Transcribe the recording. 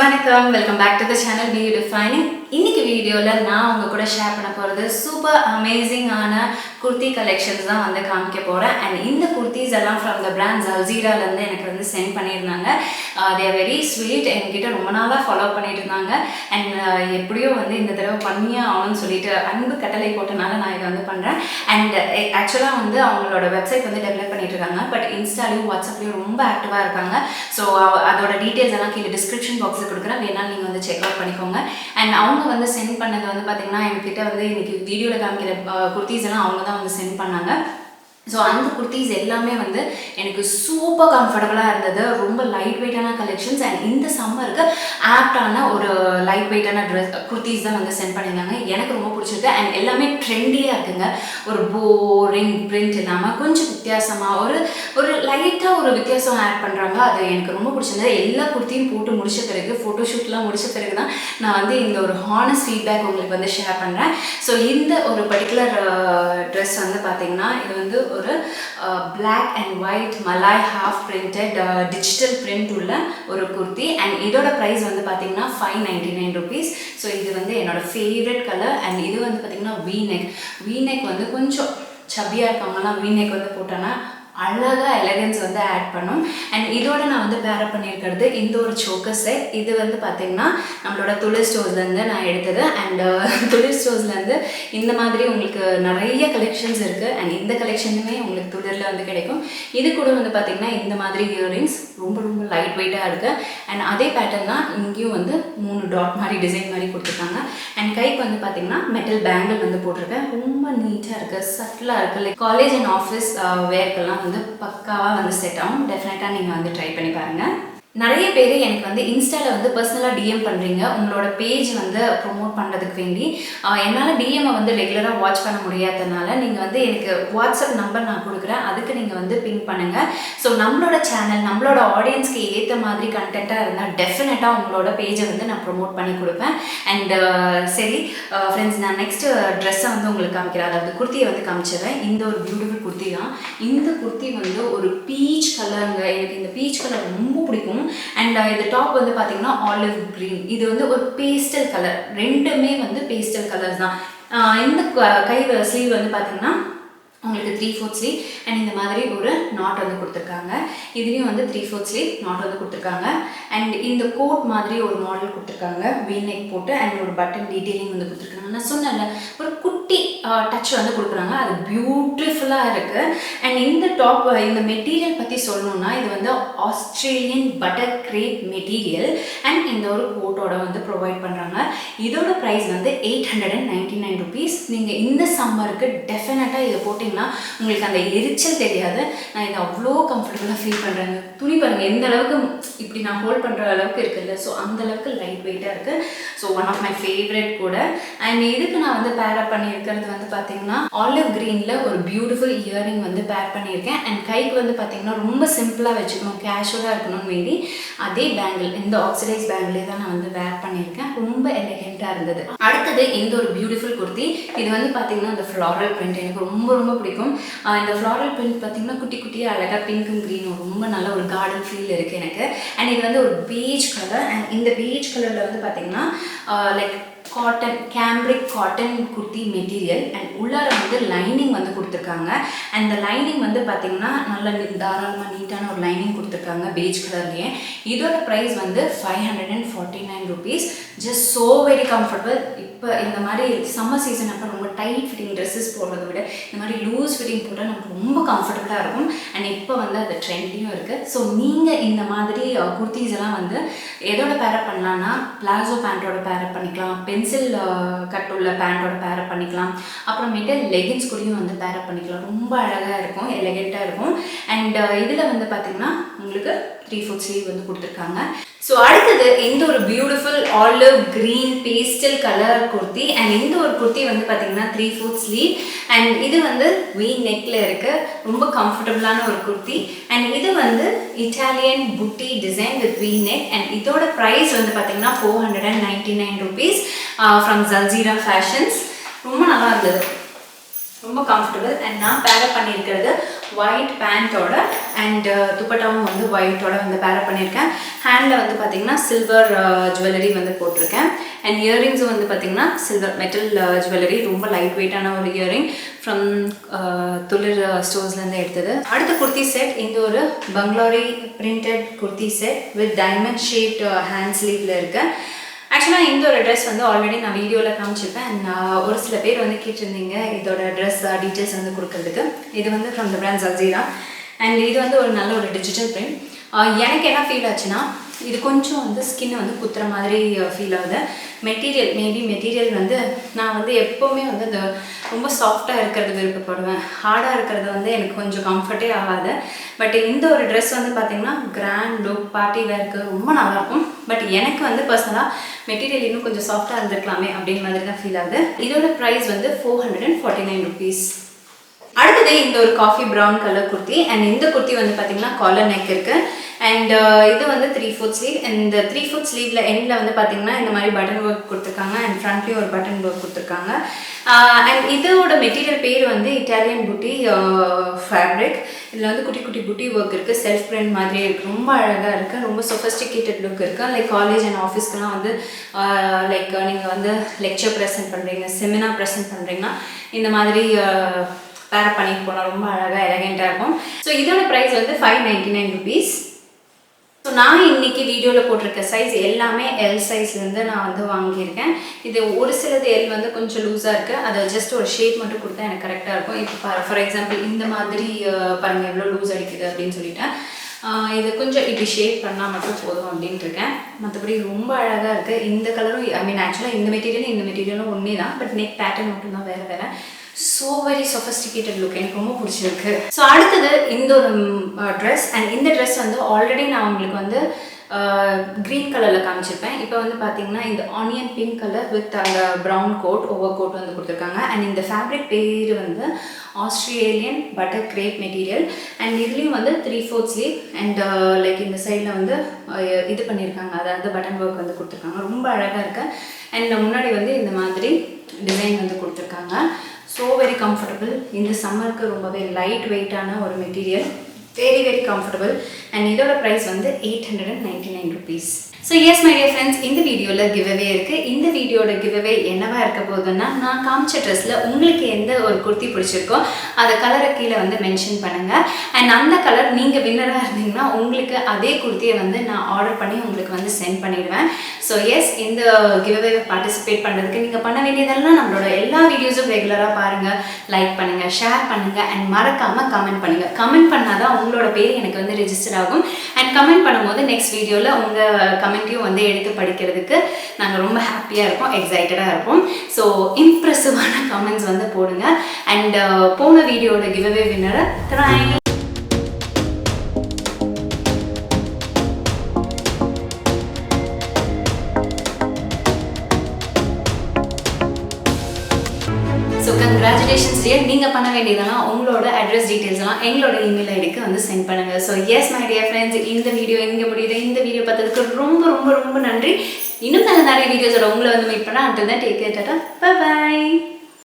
வணக்கம், welcome back to the channel BeYouDefining. இன்னைக்கு வீடியோவில் நான் உங்கள் கூட ஷேர் பண்ண போகிறது சூப்பர் அமேசிங்கான குர்த்தி கலெக்ஷன்ஸ் தான் வந்து காமிக்க போகிறேன். அண்ட் இந்த குர்த்திஸ் எல்லாம் ஃப்ரம் த பிராண்ட் ஜல்ஜீராலேருந்து எனக்கு வந்து சென்ட் பண்ணியிருந்தாங்க. They are very sweet. என்கிட்ட ரொம்ப நாளாக ஃபாலோ பண்ணிட்டு இருந்தாங்க. அண்ட் எப்படியோ வந்து இந்த தடவை பண்ணியே ஆகணும்னு சொல்லிட்டு அன்பு கட்டளை போட்டனால நான் இதை வந்து பண்ணுறேன். அண்ட் ஆக்சுவலாக வந்து அவங்களோட வெப்சைட் வந்து டெவலப் பண்ணிட்டு இருக்காங்க. பட் இன்ஸ்டாலையும் வாட்ஸ்அப்லேயும் ரொம்ப ஆக்டிவாக இருக்காங்க. ஸோ அதோட டீட்டெயில்ஸ் எல்லாம் கீழே டிஸ்கிரிப்ஷன் பாக்ஸில் கொடுக்குறேன், வேணாலும் நீங்கள் வந்து செக் அவுட் பண்ணிக்கோங்க. அண்ட் அவங்க வந்து சென்ட் பண்ணது வந்து பார்த்தீங்கன்னா எங்ககிட்ட வந்து இன்னைக்கு வீடியோவில் காமிக்கிற குர்த்திஸ் எல்லாம் அவங்க தான் வந்து சென்ட் பண்ணாங்க. ஸோ அந்த குர்த்திஸ் எல்லாமே வந்து எனக்கு சூப்பர் கம்ஃபர்டபுளாக இருந்தது. ரொம்ப லைட் வெயிட்டான கலெக்ஷன்ஸ். அண்ட் இந்த சம்மருக்கு ஆப்டான ஒரு லைட் வெயிட்டான குர்த்திஸ் தான் வந்து சென்ட் பண்ணியிருந்தாங்க. எனக்கு ரொம்ப பிடிச்சிருக்கு. அண்ட் எல்லாமே ட்ரெண்டியாக இருக்குங்க. ஒரு போரிங் பிரிண்ட் இல்லாமல் கொஞ்சம் வித்தியாசமாக ஒரு லைட்டாக ஒரு வித்தியாசம் ஆட் பண்ணுறாங்க. அது எனக்கு ரொம்ப பிடிச்சிருந்தது. எல்லா குர்த்தியும் போட்டு முடிச்ச பிறகு ஃபோட்டோஷூட்லாம் முடிச்ச பிறகு தான் நான் வந்து இந்த ஒரு ஹானஸ்ட் ஃபீட்பேக் உங்களுக்கு வந்து ஷேர் பண்ணுறேன். ஸோ இந்த ஒரு பர்டிகுலர் ட்ரெஸ் வந்து பார்த்தீங்கன்னா இது வந்து ஒரு பிளாக் அண்ட் ஒயிட் மலாய் ஹாஃப் பிரிண்டட் டிஜிட்டல் பிரிண்ட் உள்ள ஒரு குர்த்தி. அண்ட் இதோட ப்ரைஸ் வந்து பார்த்தீங்கன்னா 599 rupees. ஸோ இது வந்து என்னோட ஃபேவரட் கலர். அண்ட் இது வந்து பார்த்தீங்கன்னா வீநெக் வந்து கொஞ்சம் சப்பியாக இருக்கவங்கலாம் வீநெக் வந்து போட்டோன்னா அழகாக எலகன்ஸ் வந்து ஆட் பண்ணும். அண்ட் இதோட நான் வந்து பேரப் பண்ணியிருக்கிறது இந்த ஒரு சோக்கர் செட். இது வந்து பார்த்திங்கன்னா நம்மளோட துளிர் ஸ்டோர்ஸ்லேருந்து நான் எடுத்தது. அண்ட் துளிர் ஸ்டோர்ஸ்லேருந்து இந்த மாதிரி உங்களுக்கு நிறைய கலெக்ஷன்ஸ் இருக்குது. அண்ட் இந்த கலெக்ஷனுமே உங்களுக்கு துளிரில் வந்து கிடைக்கும். இது கூட வந்து பார்த்திங்கன்னா இந்த மாதிரி இயரிங்ஸ் ரொம்ப ரொம்ப லைட் வெயிட்டாக இருக்குது. அண்ட் அதே பேட்டர்ன் தான் இங்கேயும் வந்து 3 டாட் மாதிரி டிசைன் மாதிரி கொடுத்துருக்காங்க. அண்ட் கைக்கு வந்து பார்த்திங்கன்னா மெட்டல் பேங்கிள் வந்து போட்டிருக்கேன். ரொம்ப நீட்டாக இருக்குது, சட்டிலாக இருக்குது. லைக் காலேஜ் அண்ட் ஆஃபீஸ் வேர்க்கெல்லாம் வந்து பக்காவாக வந்து செட் ஆகும். டெஃபினட்டாக நீங்கள் வந்து ட்ரை பண்ணி பாருங்கள். நிறைய பேர் எனக்கு வந்து இன்ஸ்டாவில் வந்து பர்சனலாக டிஎம் பண்ணுறீங்க உங்களோட பேஜ் வந்து ப்ரொமோட் பண்ணுறதுக்கு வேண்டி. என்னால் டிஎம்மை வந்து ரெகுலராக வாட்ச் பண்ண முடியாததுனால நீங்கள் வந்து எனக்கு வாட்ஸ்அப் நம்பர் நான் கொடுக்குறேன், அதுக்கு நீங்கள் வந்து பின் பண்ணுங்கள். ஸோ நம்மளோட சேனல் நம்மளோட ஆடியன்ஸ்க்கு ஏற்ற மாதிரி கண்டென்ட்டாக இருந்தால் டெஃபினட்டாக உங்களோட பேஜை வந்து நான் ப்ரொமோட் பண்ணி கொடுப்பேன். அண்ட் சரி ஃப்ரெண்ட்ஸ், நான் நெக்ஸ்ட்டு ட்ரெஸ்ஸை வந்து உங்களுக்கு காமிக்கிறேன். அதாவது குர்த்தியை வந்து காமிச்சிடுறேன். இந்த ஒரு பியூட்டிஃபுல் குர்த்தி தான். இந்த குர்த்தி வந்து ஒரு பீச் கலருங்க. எனக்கு இந்த பீச் கலர் ரொம்ப பிடிக்கும். அண்ட் இந்த டாப் வந்து பார்த்தீங்கன்னா ஆலிவ் கிரீன். இது வந்து ஒரு பேஸ்டல் கலர். ரெண்டுமே வந்து பேஸ்டல் கலர்ஸ் தான். இந்த கை ஸ்லீவ் வந்து பார்த்தீங்கன்னா உங்களுக்கு 3/4 ஸ்லீவ். அண்ட் இந்த மாதிரி ஒரு நாட் வந்து கொடுத்துருக்காங்க. இதுலேயும் வந்து 3/4 ஸ்லீவ் நாட் வந்து கொடுத்துருக்காங்க. அண்ட் இந்த கோட் மாதிரி ஒரு மாடல் கொடுத்துருக்காங்க, வீநெக் போட்டு. அண்ட் ஒரு பட்டன் டீட்டெயிலிங் வந்து கொடுத்துருக்காங்க. நான் சொன்னேன்ல ஒரு குட்டி டச் வந்து கொடுக்குறாங்க. அது பியூட்டிஃபுல்லாக இருக்குது. அண்ட் இந்த டாப் இந்த மெட்டீரியல் பற்றி சொல்லணுன்னா இது வந்து Australian butter grape material. And இந்த ஒரு கோட்டோட வந்து ப்ரொவைட் பண்ணுறாங்க. இதோட ப்ரைஸ் வந்து 899 rupees. நீங்கள் இந்த சம்மருக்கு டெஃபினட்டாக இதை போட்டு உங்களுக்கு அந்த எரிச்சல் தெரியாது. நான் இதை அவ்வளோ கம்ஃபர்டபுளாக ஃபீல் பண்ணுறேங்க. துணி பாருங்கள் எந்த அளவுக்கு இப்படி நான் ஹோல்ட் பண்ணுற அளவுக்கு இருக்குல்ல. ஸோ அந்த அளவுக்கு லைட் வெயிட்டாக இருக்குது. So one of my favourite கூட. அண்ட் இதுக்கு நான் வந்து பேரப் பண்ணியிருக்கிறது வந்து பார்த்தீங்கன்னா ஆலிவ் க்ரீனில் ஒரு பியூட்டிஃபுல் இயரிங் வந்து பேர் பண்ணியிருக்கேன். அண்ட் கைக்கு வந்து பார்த்தீங்கன்னா ரொம்ப சிம்பிளாக வச்சுக்கணும், கேஷுவலாக இருக்கணும்னு வேண்டி அதே பேங்கிள், இந்த ஆக்சிடைஸ் பேங்கிளே தான் நான் வந்து வேர் பண்ணியிருக்கேன். ரொம்ப எலகெண்ட்டாக இருந்தது. அடுத்தது இந்த ஒரு பியூட்டிஃபுல் குர்த்தி. இது வந்து பார்த்தீங்கன்னா இந்த ஃப்ளாரல் பிரிண்ட் எனக்கு ரொம்ப ரொம்ப பிடிக்கும். இந்த ஃப்ளாரல் பிரிண்ட் பார்த்தீங்கன்னா குட்டி குட்டியாக அழகாக பிங்க்கும் க்ரீனும் ரொம்ப நல்ல ஒரு கார்டன் ஃபீல் இருக்குது எனக்கு. அண்ட் இது வந்து ஒரு பீச் கலர். அண்ட் இந்த பீச் கலரில் வந்து பார்த்தீங்கன்னா like cotton, cambric cotton kurti material. And உள்ளார வந்து லைனிங் வந்து கொடுத்துருக்காங்க. அண்ட் இந்த லைனிங் வந்து பார்த்தீங்கன்னா நல்ல தாராளமாக நீட்டான ஒரு லைனிங் கொடுத்துருக்காங்க பீச் கலர்லேயே. இதோட ப்ரைஸ் வந்து 549 rupees. Just so very comfortable. இப்போ இந்த மாதிரி சம்மர் சீசன் அப்போ ரொம்ப டைட் ஃபிட்டிங் ட்ரெஸ்ஸஸ் போடுறத விட இந்த மாதிரி லூஸ் ஃபிட்டிங் போட்டால் நமக்கு ரொம்ப கம்ஃபர்டபுளாக இருக்கும். அண்ட் இப்போ வந்து அது ட்ரெண்ட்லையும் இருக்குது. ஸோ நீங்கள் இந்த மாதிரி குர்த்திஸ் எல்லாம் வந்து எதோட பேரப் பண்ணலான்னா பிளாசோ பேண்ட்டோட பேரப் பண்ணிக்கலாம், பென்சில் கட் உள்ள பேண்ட்டோட பேரப் பண்ணிக்கலாம், அப்புறமேட்டு லெகின்ஸ் கூடயும் வந்து பேரப் பண்ணிக்கலாம். ரொம்ப அழகாக இருக்கும், எலகெண்ட்டாக இருக்கும். அண்ட் இதில் வந்து பார்த்திங்கன்னா உங்களுக்கு 3/4 ஸ்லீவ் வந்து கொடுத்துருக்காங்க. ஸோ அடுத்தது இந்த ஒரு beautiful olive green pastel colour kurti. And இந்த ஒரு குர்த்தி வந்து பார்த்தீங்கன்னா 3/4 ஸ்லீவ். அண்ட் இது வந்து வீ நெக்கில் இருக்க ரொம்ப கம்ஃபர்டபுளான ஒரு குர்த்தி. அண்ட் இது வந்து இட்டாலியன் புட்டி டிசைன் வித் வீ நெக். அண்ட் இதோட ப்ரைஸ் வந்து பார்த்தீங்கன்னா 499 rupees ஃப்ரம் ஜல்ஜீரா ஃபேஷன்ஸ். ரொம்ப நல்லா இருந்தது. ரொம்ப கம்ஃபர்டபுள். அண்ட் நான் பேரப் பண்ணியிருக்கிறது ஒயிட் பேண்ட்டோட அண்ட் துப்பட்டாவும் வந்து ஒயிட்டோட வந்து பேரப் பண்ணியிருக்கேன். ஹேண்டில் வந்து பார்த்திங்கன்னா சில்வர் ஜுவல்லரி வந்து போட்டிருக்கேன். அண்ட் இயரிங்ஸும் வந்து பார்த்திங்கன்னா சில்வர் மெட்டல் ஜுவல்லரி, ரொம்ப லைட் வெயிட்டான ஒரு இயரிங் ஃப்ரம் துளிர் ஸ்டோர்ஸ்லேருந்து எடுத்தது. அடுத்த குர்த்தி செட் இந்த ஒரு Bangalori printed kurti set with diamond shaped hand ஸ்லீவில் இருக்குது. ஆக்சுவலாக இந்த ஒரு ட்ரெஸ் வந்து ஆல்ரெடி நான் வீடியோவில் காமிச்சிருப்பேன். அண்ட் ஒரு சில பேர் வந்து கேட்டிருந்தீங்க இதோட ட்ரெஸ் டீட்டெயில்ஸ் வந்து கொடுக்கறதுக்கு. இது வந்து from the brand jaljeera. And இது வந்து ஒரு நல்ல ஒரு டிஜிட்டல் பிரிண்ட். எனக்கு என்ன ஃபீல் ஆச்சுன்னா இது கொஞ்சம் வந்து ஸ்கின் வந்து குத்துற மாதிரி ஃபீல் ஆகுது. மெட்டீரியல் மேபி மெட்டீரியல் வந்து நான் வந்து எப்போவுமே வந்து இந்த ரொம்ப சாஃப்டாக இருக்கிறது விருப்பப்படுவேன். ஹார்டாக இருக்கிறது வந்து எனக்கு கொஞ்சம் கம்ஃபர்ட்டே ஆகாது. பட் இந்த ஒரு ட்ரெஸ் வந்து பார்த்திங்கன்னா கிராண்ட் லுக் பார்ட்டி வேர்க்கு ரொம்ப நல்லாயிருக்கும். பட் எனக்கு வந்து பர்சனலாக மெட்டீரியல் இன்னும் கொஞ்சம் சாஃப்டாக இருந்திருக்கலாமே அப்படின்னு மாதிரி தான் ஃபீல் ஆகுது. இதோட ப்ரைஸ் வந்து 449 rupees. அடுத்தது இந்த ஒரு coffee brown colour kurti. And இந்த குர்த்தி வந்து பார்த்திங்கன்னா காலர் நெக் இருக்குது. அண்ட் இது வந்து 3/4 ஸ்லீவ். இந்த 3/4 ஸ்லீவில் எண்டில் வந்து பார்த்திங்கன்னா இந்த மாதிரி பட்டன் ஒர்க் கொடுத்துருக்காங்க. அண்ட் ஃப்ரண்ட்லேயும் ஒரு பட்டன் ஒர்க் கொடுத்துருக்காங்க. அண்ட் இதோட மெட்டீரியல் பேர் வந்து இட்டாலியன் புட்டி ஃபேப்ரிக். இதில் வந்து குட்டி குட்டி புட்டி ஒர்க் இருக்குது. செல்ஃப் பிரிண்ட் மாதிரியே இருக்குது. ரொம்ப அழகாக இருக்குது. ரொம்ப சொஃபஸ்டிகேட்டட் லுக் இருக்குது. லைக் காலேஜ் அண்ட் ஆஃபீஸ்க்கெலாம் வந்து லைக் நீங்கள் வந்து லெக்சர் ப்ரெசென்ட் பண்ணுறீங்க, செமினார் ப்ரெசென்ட் பண்ணுறீங்கன்னா இந்த மாதிரி பேரப் பண்ணிட்டு போனால் ரொம்ப அழகாக எலகெண்ட்டாக இருக்கும். ஸோ இதோட ப்ரைஸ் வந்து 599 rupees. ஸோ நான் இன்றைக்கி வீடியோவில் போட்டிருக்க சைஸ் எல்லாமே எல் சைஸ்லேருந்து நான் வந்து வாங்கியிருக்கேன். இது ஒரு சிலது எல் வந்து கொஞ்சம் லூஸாக இருக்குது. அதை ஜஸ்ட் ஒரு ஷேப் மட்டும் கொடுத்தா எனக்கு கரெக்டாக இருக்கும். இப்போ ஃபார் எக்ஸாம்பிள் இந்த மாதிரி பாருங்கள் எவ்வளோ லூஸ் அடிக்குது அப்படின்னு சொல்லிட்டேன். இது கொஞ்சம் இப்படி ஷேப் பண்ணால் மட்டும் போதும் அப்படின்ட்டு இருக்கேன். மற்றபடி ரொம்ப அழகாக இருக்குது. இந்த கலரும் ஆக்சுவலாக இந்த மெட்டீரியலும் ஒன்றே தான். பட் நெக் பேட்டர்ன் மட்டும்தான் வேறு வேறு. So very sophisticated look. எனக்கு ரொம்ப பிடிச்சிருக்கு. ஸோ அடுத்தது இந்த ஒரு ட்ரெஸ். அண்ட் இந்த ட்ரெஸ் வந்து ஆல்ரெடி நான் உங்களுக்கு வந்து க்ரீன் கலரில் காமிச்சிருப்பேன். இப்போ வந்து பார்த்தீங்கன்னா இந்த ஆனியன் பிங்க் கலர் வித் அந்த ப்ரௌன் கோட் ஓவர் கோட் வந்து கொடுத்துருக்காங்க. அண்ட் இந்த ஃபேப்ரிக் பேர் வந்து Australian butter grape material. And இதுலேயும் வந்து 3/4 ஸ்லீவ் அண்ட் லைக் இந்த சைடில் வந்து இது பண்ணியிருக்காங்க, அதாவது பட்டன் ஒர்க் வந்து கொடுத்துருக்காங்க. ரொம்ப அழகாக இருக்குது. அண்ட் முன்னாடி வந்து இந்த மாதிரி டிசைன் வந்து கொடுத்துருக்காங்க. So very comfortable. இந்த சம்மருக்கு ரொம்பவே லைட் வெயிட்டான ஒரு material. Very very comfortable. And இதோட ப்ரைஸ் வந்து 899 rupees. So S my dear friends, இந்த வீடியோவில் கிவ்அவே இருக்குது. இந்த வீடியோட கிவ்அவே என்னவாக இருக்க போகுதுன்னா, நான் காமிச்ச ட்ரெஸ்ஸில் உங்களுக்கு எந்த ஒரு குர்த்தி பிடிச்சிருக்கோ அதை கலரை கீழே வந்து மென்ஷன் பண்ணுங்கள். அண்ட் அந்த கலர் நீங்கள் வின்னராக இருந்தீங்கன்னா உங்களுக்கு அதே குர்த்தியை வந்து நான் ஆர்டர் பண்ணி உங்களுக்கு வந்து சென்ட் பண்ணிடுவேன். ஸோ எஸ், இந்த கிவ்அவே பார்ட்டிசிபேட் பண்ணுறதுக்கு நீங்கள் பண்ண வேண்டியதெல்லாம் நம்மளோட எல்லா வீடியோஸும் ரெகுலராக பாருங்கள், லைக் பண்ணுங்கள், ஷேர் பண்ணுங்கள் அண்ட் மறக்காமல் கமெண்ட் பண்ணுங்கள். கமெண்ட் பண்ணால் தான் உங்களோட பேர் எனக்கு வந்து ரெஜிஸ்டர் ஆகும். அண்ட் கமெண்ட் பண்ணும்போது நெக்ஸ்ட் வீடியோவில் உங்கள் கமெண்ட்டையும் வந்து எடுத்து படிக்கிறதுக்கு நாங்கள் ரொம்ப ஹாப்பியாக இருப்போம், எக்ஸைட்டடாக இருப்போம். ஸோ இம்ப்ரெசிவான கமெண்ட்ஸ் வந்து போடுங்க. அண்ட் போன வீடியோட கிவ்அவே வின்னரை ட்ரை. So congratulations dear. நீங்கள் பண்ண வேண்டியதெல்லாம் உங்களோட அட்ரஸ் டீட்டெயில்ஸ்லாம் எங்களோட இமெயில் ஐடிக்கு வந்து சென்ட் பண்ணுங்கள். So S my dear friends, இந்த வீடியோ இங்கே முடியுது. இந்த வீடியோ பார்த்ததுக்கு ரொம்ப ரொம்ப ரொம்ப நன்றி. இன்னும் நிறைய வீடியோஸோட உங்களை வந்து மீட் பண்ணால். Until then take care, tata, bye by.